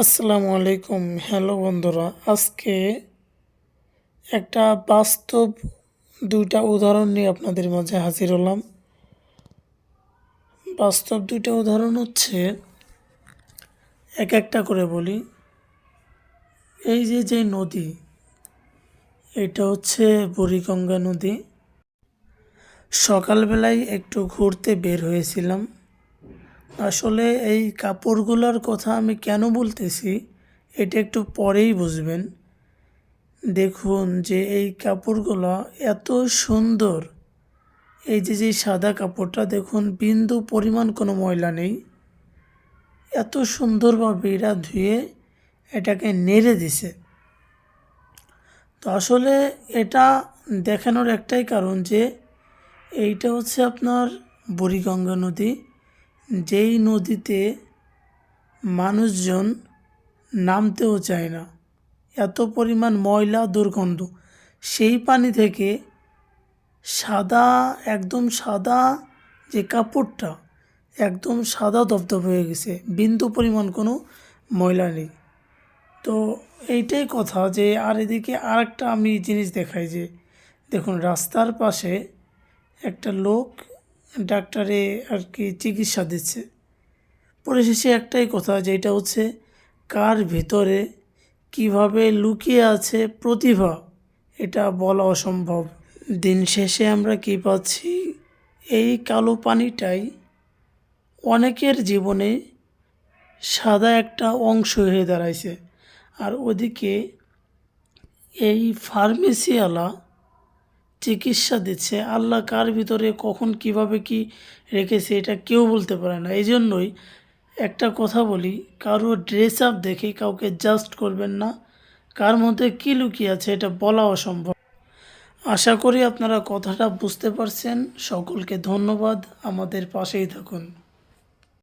আসসালামু আলাইকুম। হ্যালো বন্ধুরা, আজকে একটা বাস্তব দুইটা উদাহরণ নিয়ে আপনাদের মাঝে হাজির হলাম। বাস্তব দুইটা উদাহরণ হচ্ছে, এক একটা করে বলি। এই যে নদী, এটা হচ্ছে বুড়িগঙ্গা নদী। সকালবেলায় একটু ঘুরতে বের হয়েছিলাম। আসলে এই কাপড়গুলোর কথা আমি কেন বলতেছি এটা একটু পরেই বুঝবেন। দেখুন যে এই কাপড়গুলো এত সুন্দর। এই যে সাদা কাপড়টা দেখুন, বিন্দু পরিমাণ কোনো ময়লা নেই। এত সুন্দরভাবে এরা ধুয়ে এটাকে নেড়ে দিছে। তো আসলে এটা দেখানোর একটাই কারণ যে এইটা হচ্ছে আপনার বুড়িগঙ্গা নদী, যেই নদীতে মানুষজন নামতেও চায় না, এত পরিমাণ ময়লা দুর্গন্ধ। সেই পানি থেকে সাদা, একদম সাদা যে কাপড়টা, একদম সাদা দপদপ হয়ে গেছে, বিন্দু পরিমাণ কোনো ময়লা নেই। তো এইটাই কথা যে, আর এদিকে আরেকটা আমি জিনিস দেখাই যে দেখুন, রাস্তার পাশে একটা লোক ডাক্তারে আর কি চিকিৎসা দিচ্ছে। পরিশেষে একটাই কথা, যে এটা হচ্ছে কার ভিতরে কিভাবে লুকিয়ে আছে প্রতিভা, এটা বলা অসম্ভব। দিন শেষে আমরা কি পাচ্ছি, এই কালো পানিটাই অনেকের জীবনে সাদা একটা অংশ হয়ে দাঁড়াইছে। আর ওদিকে এই ফার্মেসিওয়ালা চিকিৎসা দিচ্ছে, আল্লাহ কার ভিতরে কখন কিভাবে কি রেখেছে এটা কেউ বলতে পারে না। এই জন্যই একটা কথা বলি, কারো ড্রেস আপ দেখে কাউকে জাস্ট করবেন না। কার মধ্যে কী লুকিয়ে আছে এটা বলা অসম্ভব। আশা করি আপনারা কথাটা বুঝতে পারছেন। সকলকে ধন্যবাদ, আমাদের পাশেই থাকুন।